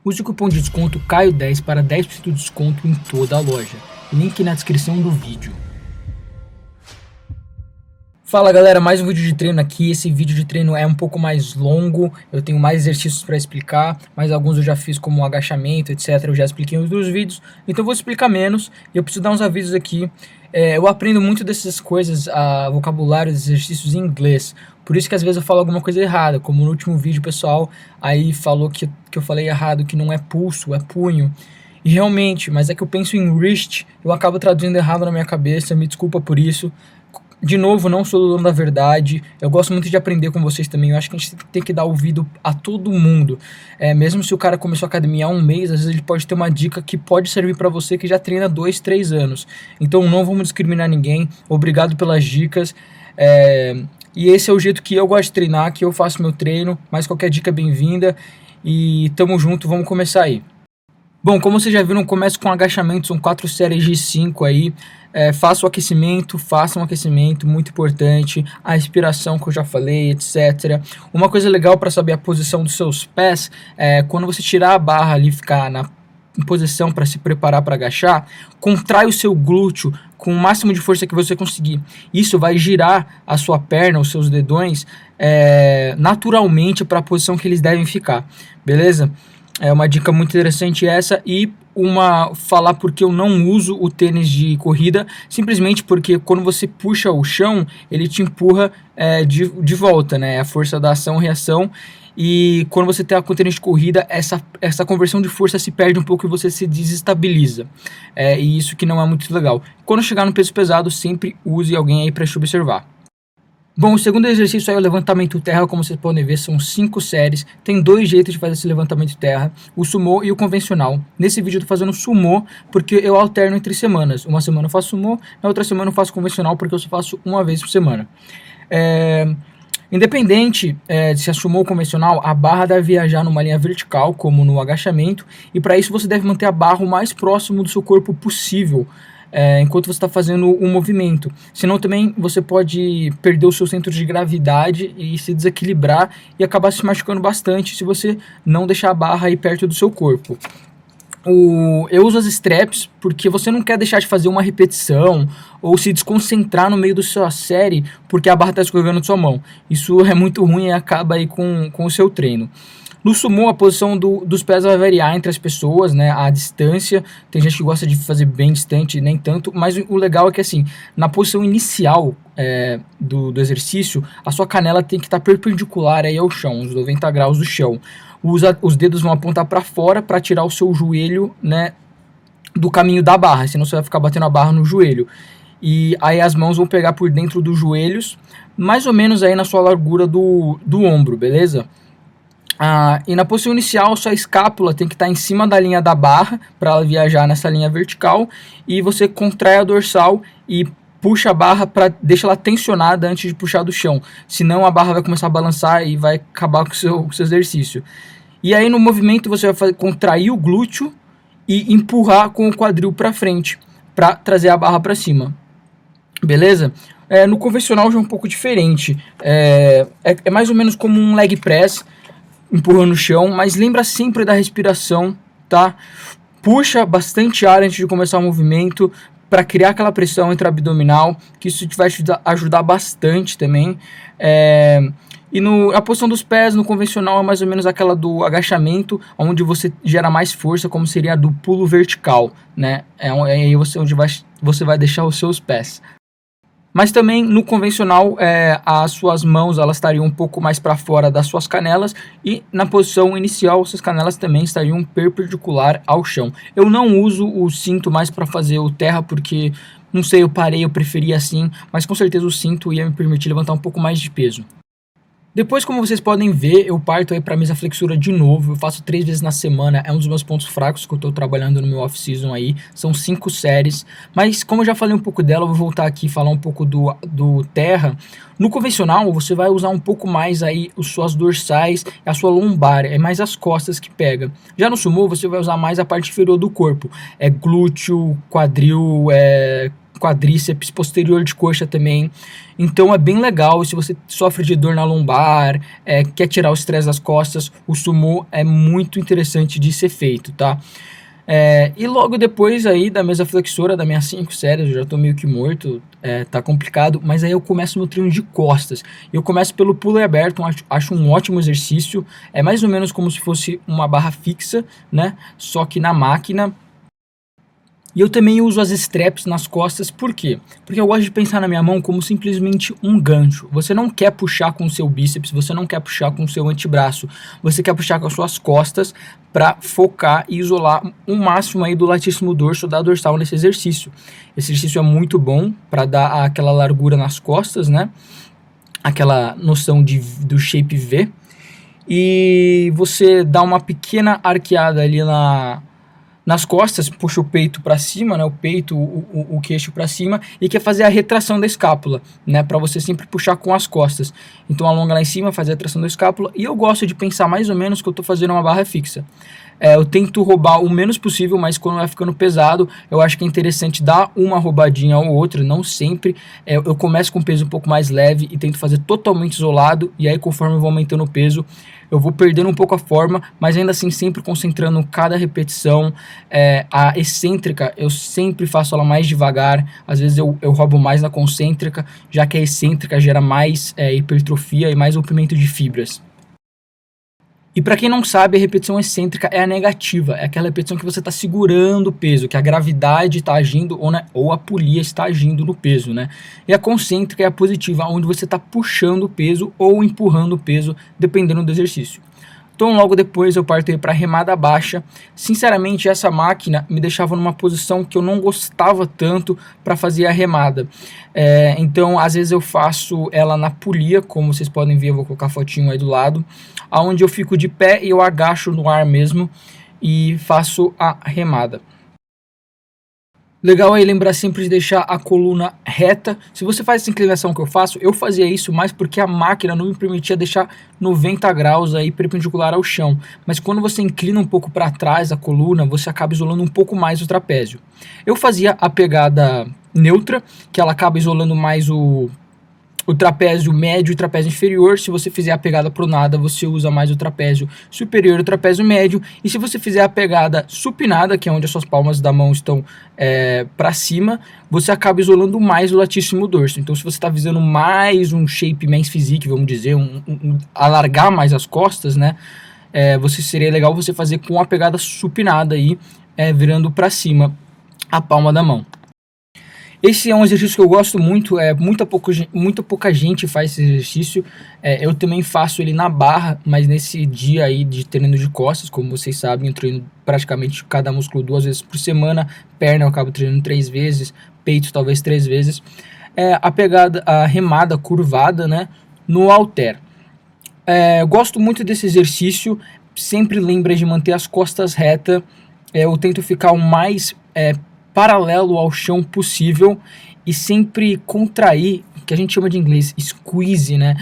Use o cupom de desconto CAIO10 para 10% de desconto em toda a loja. Link na descrição do vídeo. Fala galera, mais um vídeo de treino aqui. Esse vídeo de treino é um pouco mais longo, eu tenho mais exercícios para explicar, mas alguns eu já fiz como agachamento, etc. Eu já expliquei nos outros vídeos, então eu vou explicar menos e eu preciso dar uns avisos aqui. Eu aprendo muito dessas coisas, vocabulário, exercícios em inglês, por isso que às vezes eu falo alguma coisa errada, como no último vídeo o pessoal aí falou que eu falei errado, que não é pulso, é punho. E realmente, mas é que eu penso em wrist, eu acabo traduzindo errado na minha cabeça, me desculpa por isso. De novo, não sou o dono da verdade, eu gosto muito de aprender com vocês também, eu acho que a gente tem que dar ouvido a todo mundo. Mesmo se o cara começou a academia há um mês, às vezes ele pode ter uma dica que pode servir para você que já treina 2, 3 anos. Então não vamos discriminar ninguém, obrigado pelas dicas. E esse é o jeito que eu gosto de treinar, que eu faço meu treino, mas qualquer dica é bem-vinda. E tamo junto, vamos começar aí. Bom, como vocês já viram, começo com agachamento, são 4 séries de 5 aí. Faça um aquecimento, muito importante, a respiração que eu já falei, etc. Uma coisa legal para saber a posição dos seus pés, quando você tirar a barra ali, ficar em posição para se preparar para agachar, contrai o seu glúteo com o máximo de força que você conseguir. Isso vai girar a sua perna, os seus dedões, naturalmente para a posição que eles devem ficar, beleza? É uma dica muito interessante essa. E falar porque eu não uso o tênis de corrida, simplesmente porque quando você puxa o chão, ele te empurra de volta, né? A força da ação-reação. E quando você está com o tênis de corrida, essa conversão de força se perde um pouco e você se desestabiliza. E isso que não é muito legal. Quando chegar no peso pesado, sempre use alguém aí para te observar. Bom, o segundo exercício é o levantamento terra, como vocês podem ver, são 5 séries, tem 2 jeitos de fazer esse levantamento terra, o sumô e o convencional. Nesse vídeo eu tô fazendo sumô, porque eu alterno entre semanas, uma semana eu faço sumô, na outra semana eu faço convencional, porque eu só faço uma vez por semana. Independente se é sumô ou convencional, a barra deve viajar numa linha vertical, como no agachamento, e para isso você deve manter a barra o mais próximo do seu corpo possível, enquanto você está fazendo o movimento. Senão também você pode perder o seu centro de gravidade e se desequilibrar e acabar se machucando bastante se você não deixar a barra aí perto do seu corpo. Eu uso as straps porque você não quer deixar de fazer uma repetição ou se desconcentrar no meio da sua série porque a barra está escorregando na sua mão. Isso é muito ruim e acaba aí com o seu treino. No sumô, a posição dos pés vai variar entre as pessoas, né? A distância, tem gente que gosta de fazer bem distante, nem tanto, mas o legal é que assim, na posição inicial do exercício, a sua canela tem que estar perpendicular aí ao chão, uns 90 graus do chão. Os dedos vão apontar para fora para tirar o seu joelho, né, do caminho da barra, senão você vai ficar batendo a barra no joelho. E aí as mãos vão pegar por dentro dos joelhos, mais ou menos aí na sua largura do ombro, beleza? E na posição inicial, sua escápula tem que estar em cima da linha da barra para ela viajar nessa linha vertical, e você contrai a dorsal e puxa a barra para deixar ela tensionada antes de puxar do chão, senão a barra vai começar a balançar e vai acabar com o seu exercício. E aí no movimento você vai contrair o glúteo e empurrar com o quadril para frente para trazer a barra para cima, beleza? No convencional já é um pouco diferente, é mais ou menos como um leg press, empurrando no chão, mas lembra sempre da respiração, tá? Puxa bastante ar antes de começar o movimento para criar aquela pressão intra-abdominal, que isso vai te ajudar bastante também. E a posição dos pés no convencional é mais ou menos aquela do agachamento, onde você gera mais força, como seria a do pulo vertical, né? Aí onde você vai deixar os seus pés. Mas também no convencional, as suas mãos elas estariam um pouco mais para fora das suas canelas, e na posição inicial suas canelas também estariam perpendicular ao chão. Eu não uso o cinto mais para fazer o terra porque, não sei, eu preferia assim, mas com certeza o cinto ia me permitir levantar um pouco mais de peso. Depois, como vocês podem ver, eu parto aí para mesa flexora de novo, eu faço 3 vezes na semana, é um dos meus pontos fracos que eu estou trabalhando no meu off-season aí, são 5 séries, mas como eu já falei um pouco dela, eu vou voltar aqui e falar um pouco do terra. No convencional, você vai usar um pouco mais aí as suas dorsais, a sua lombar, é mais as costas que pega. Já no sumô, você vai usar mais a parte inferior do corpo, glúteo, quadril, quadríceps, posterior de coxa também. Então é bem legal. Se você sofre de dor na lombar, quer tirar o estresse das costas, o sumô é muito interessante de ser feito, tá? E logo depois aí da mesa flexora, da minha 5 séries, eu já tô meio que morto, tá complicado, mas aí eu começo no treino de costas. Eu começo pelo pulley aberto, acho um ótimo exercício, é mais ou menos como se fosse uma barra fixa, né, só que na máquina. E eu também uso as straps nas costas, por quê? Porque eu gosto de pensar na minha mão como simplesmente um gancho. Você não quer puxar com o seu bíceps, você não quer puxar com o seu antebraço, você quer puxar com as suas costas para focar e isolar o máximo aí do latíssimo dorso da dorsal nesse exercício. Esse exercício é muito bom para dar aquela largura nas costas, né? Aquela noção do shape V. E você dá uma pequena arqueada ali nas costas, puxa o peito para cima, né, o peito, o queixo para cima, e quer fazer a retração da escápula, né, para você sempre puxar com as costas. Então alonga lá em cima, faz a retração da escápula, e eu gosto de pensar mais ou menos que eu estou fazendo uma barra fixa. Eu tento roubar o menos possível, mas quando vai ficando pesado, eu acho que é interessante dar uma roubadinha ou outra, não sempre. Eu começo com um peso um pouco mais leve e tento fazer totalmente isolado, e aí conforme eu vou aumentando o peso, eu vou perdendo um pouco a forma, mas ainda assim sempre concentrando cada repetição. A excêntrica, eu sempre faço ela mais devagar, às vezes eu roubo mais na concêntrica, já que a excêntrica gera mais hipertrofia e mais rompimento de fibras. E para quem não sabe, a repetição excêntrica é a negativa, é aquela repetição que você está segurando o peso, que a gravidade está agindo ou a polia está agindo no peso, né? E a concêntrica é a positiva, onde você está puxando o peso ou empurrando o peso, dependendo do exercício. Então logo depois eu parto para remada baixa. Sinceramente, essa máquina me deixava numa posição que eu não gostava tanto para fazer a remada. Então às vezes eu faço ela na polia, como vocês podem ver, eu vou colocar a fotinho aí do lado, aonde eu fico de pé e eu agacho no ar mesmo e faço a remada. Legal aí lembrar sempre de deixar a coluna reta. Se você faz essa inclinação que eu faço, eu fazia isso mais porque a máquina não me permitia deixar 90 graus aí perpendicular ao chão. Mas quando você inclina um pouco para trás a coluna, você acaba isolando um pouco mais o trapézio. Eu fazia a pegada neutra, que ela acaba isolando mais o trapézio médio e o trapézio inferior. Se você fizer a pegada pronada, você usa mais o trapézio superior e o trapézio médio. E se você fizer a pegada supinada, que é onde as suas palmas da mão estão para cima, você acaba isolando mais o latíssimo dorso. Então, se você está visando mais um shape men's physique, vamos dizer, alargar mais as costas, né? Seria legal você fazer com a pegada supinada aí, virando para cima a palma da mão. Esse é um exercício que eu gosto muito, muito pouca gente faz esse exercício. Eu também faço ele na barra, mas nesse dia aí de treino de costas, como vocês sabem, eu treino praticamente cada músculo 2 vezes por semana, perna eu acabo treinando 3 vezes, peito talvez 3 vezes. A remada curvada, né, no halter. Eu gosto muito desse exercício, sempre lembra de manter as costas retas. Eu tento ficar o mais paralelo ao chão possível e sempre contrair, que a gente chama de inglês squeeze, né?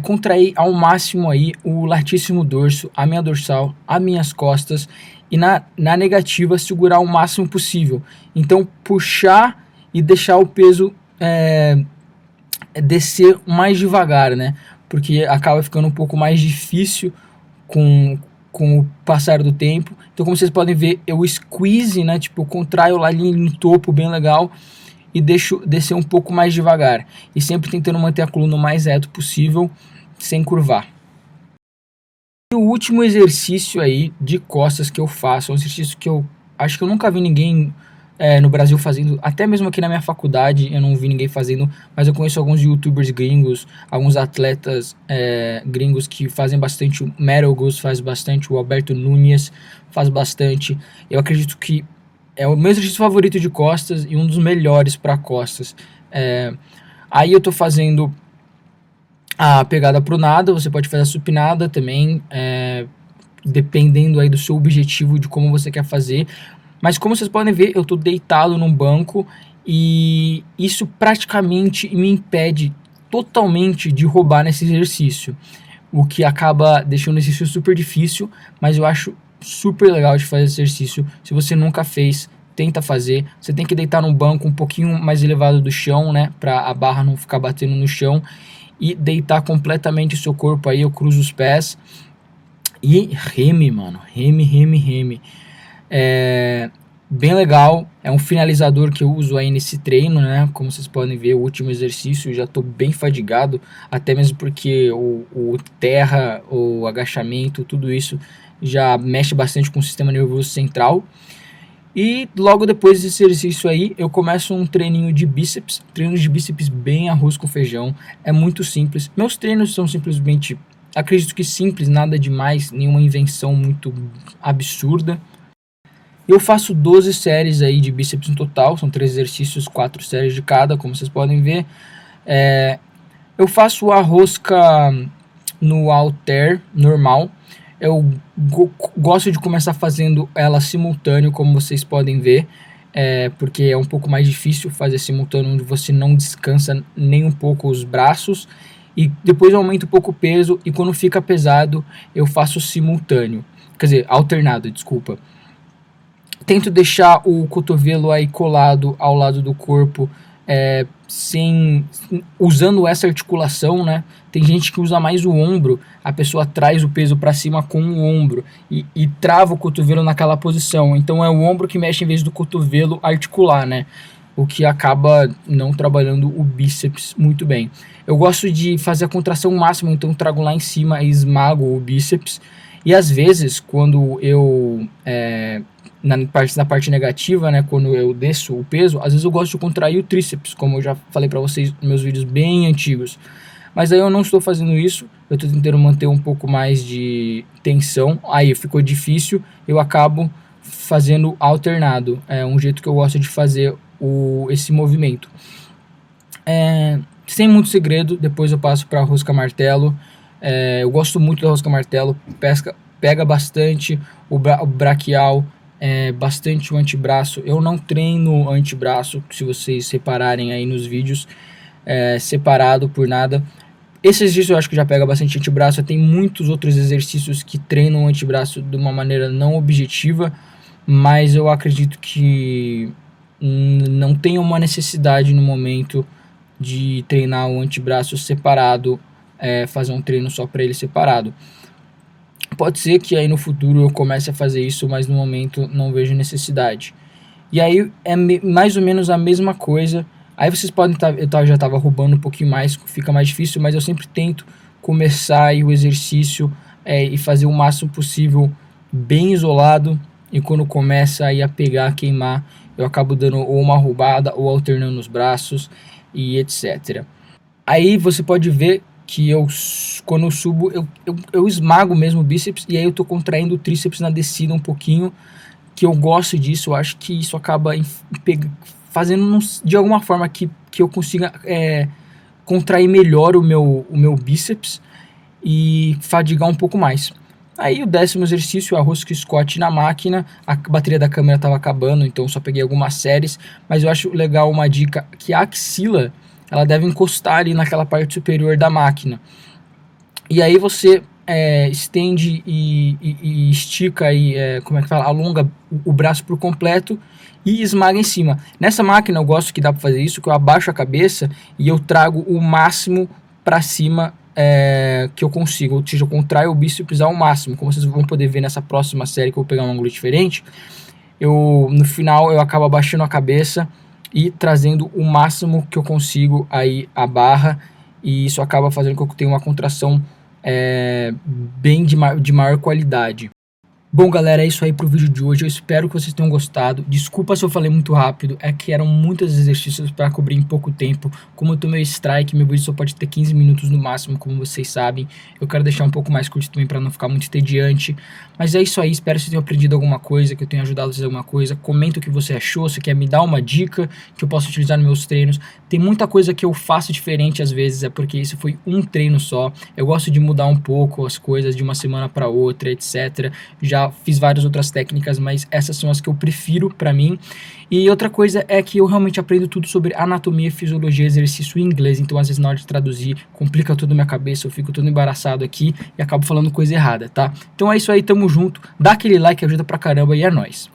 Contrair ao máximo aí o latíssimo dorso, a minha dorsal, as minhas costas e na negativa segurar o máximo possível. Então puxar e deixar o peso descer mais devagar, né? Porque acaba ficando um pouco mais difícil com o passar do tempo. Então, como vocês podem ver, eu squeeze, né? Tipo, eu contraio lá ali no topo, bem legal, e deixo descer um pouco mais devagar. E sempre tentando manter a coluna o mais reto possível, sem curvar. E o último exercício aí de costas que eu faço, é um exercício que eu acho que eu nunca vi ninguém no Brasil fazendo, até mesmo aqui na minha faculdade eu não vi ninguém fazendo, mas eu conheço alguns youtubers gringos, alguns atletas gringos que fazem bastante. O Metal Goose faz bastante, o Alberto Nunes faz bastante. Eu acredito que é o meu exercício favorito de costas e um dos melhores para costas. Aí eu tô fazendo a pegada pronada, você pode fazer a supinada também, dependendo aí do seu objetivo, de como você quer fazer. Mas como vocês podem ver, eu estou deitado num banco e isso praticamente me impede totalmente de roubar nesse exercício. O que acaba deixando o exercício super difícil, mas eu acho super legal de fazer esse exercício. Se você nunca fez, tenta fazer. Você tem que deitar num banco um pouquinho mais elevado do chão, né, para a barra não ficar batendo no chão, e deitar completamente o seu corpo aí. Eu cruzo os pés e reme, mano, reme. Bem legal, é um finalizador que eu uso aí nesse treino, né? Como vocês podem ver, o último exercício eu já estou bem fadigado, até mesmo porque o terra, o agachamento, tudo isso já mexe bastante com o sistema nervoso central. E logo depois desse exercício aí, eu começo um treininho de bíceps, treinos de bíceps bem arroz com feijão, é muito simples. Meus treinos são simplesmente, acredito que simples, nada demais, nenhuma invenção muito absurda. Eu faço 12 séries aí de bíceps no total, são 3 exercícios, 4 séries de cada, como vocês podem ver. Eu faço a rosca no halter normal. Eu gosto de começar fazendo ela simultâneo, como vocês podem ver, porque é um pouco mais difícil fazer simultâneo, onde você não descansa nem um pouco os braços, e depois eu aumento um pouco o peso, e quando fica pesado eu faço simultâneo, quer dizer, alternado, desculpa. Tento deixar o cotovelo aí colado ao lado do corpo, usando essa articulação, né? Tem gente que usa mais o ombro, a pessoa traz o peso para cima com o ombro e trava o cotovelo naquela posição. Então é o ombro que mexe em vez do cotovelo articular, né? O que acaba não trabalhando o bíceps muito bem. Eu gosto de fazer a contração máxima, então trago lá em cima e esmago o bíceps. E às vezes, quando eu na parte negativa, né, quando eu desço o peso, às vezes eu gosto de contrair o tríceps, como eu já falei para vocês nos meus vídeos bem antigos. Mas aí eu não estou fazendo isso, eu estou tentando manter um pouco mais de tensão. Aí ficou difícil, eu acabo fazendo alternado. É um jeito que eu gosto de fazer esse movimento. Sem muito segredo, depois eu passo para a rosca martelo. Eu gosto muito da rosca martelo, pega bastante o braquial, bastante o antebraço. Eu não treino antebraço, se vocês repararem aí nos vídeos, separado por nada. Esse exercício eu acho que já pega bastante antebraço. Tem muitos outros exercícios que treinam o antebraço de uma maneira não objetiva, mas eu acredito que não tem uma necessidade no momento de treinar o antebraço separado, fazer um treino só para ele separado. Pode ser que aí no futuro eu comece a fazer isso, mas no momento não vejo necessidade. E aí é mais ou menos a mesma coisa. Aí vocês podem eu já estava roubando um pouquinho mais, fica mais difícil, mas eu sempre tento começar aí o exercício e fazer o máximo possível bem isolado. E quando começa aí a pegar, a queimar, eu acabo dando ou uma roubada ou alternando os braços e etc. Aí você pode ver que quando eu subo, eu esmago mesmo o bíceps, e aí eu tô contraindo o tríceps na descida um pouquinho, que eu gosto disso. Eu acho que isso acaba fazendo de alguma forma que eu consiga contrair melhor o meu bíceps e fadigar um pouco mais. Aí o 10º exercício, a rosca Scott na máquina. A bateria da câmera estava acabando, então só peguei algumas séries, mas eu acho legal uma dica, que a axila ela deve encostar ali naquela parte superior da máquina. E aí você estende e estica aí, como é que fala? Alonga o braço por completo e esmaga em cima. Nessa máquina eu gosto que dá para fazer isso, que eu abaixo a cabeça e eu trago o máximo para cima que eu consigo, ou seja, eu contraio o bíceps ao máximo. Como vocês vão poder ver nessa próxima série, que eu vou pegar um ângulo diferente, no final eu acabo abaixando a cabeça e trazendo o máximo que eu consigo aí a barra, e isso acaba fazendo com que eu tenha uma contração bem de maior qualidade. Bom, galera, é isso aí pro vídeo de hoje. Eu espero que vocês tenham gostado. Desculpa se eu falei muito rápido, é que eram muitos exercícios para cobrir em pouco tempo. Como eu tomei strike, meu vídeo só pode ter 15 minutos no máximo, como vocês sabem. Eu quero deixar um pouco mais curto também para não ficar muito entediante. Mas é isso aí, espero que vocês tenham aprendido alguma coisa, que eu tenha ajudado vocês a alguma coisa. Comenta o que você achou, se quer me dar uma dica que eu possa utilizar nos meus treinos. Tem muita coisa que eu faço diferente às vezes, é porque isso foi um treino só. Eu gosto de mudar um pouco as coisas de uma semana para outra, etc. Já fiz várias outras técnicas, mas essas são as que eu prefiro para mim. E outra coisa é que eu realmente aprendo tudo sobre anatomia, fisiologia, exercício em inglês, então às vezes na hora de traduzir complica tudo na minha cabeça, eu fico todo embaraçado aqui e acabo falando coisa errada, tá? Então é isso aí, tamo junto, dá aquele like, ajuda pra caramba e é nóis.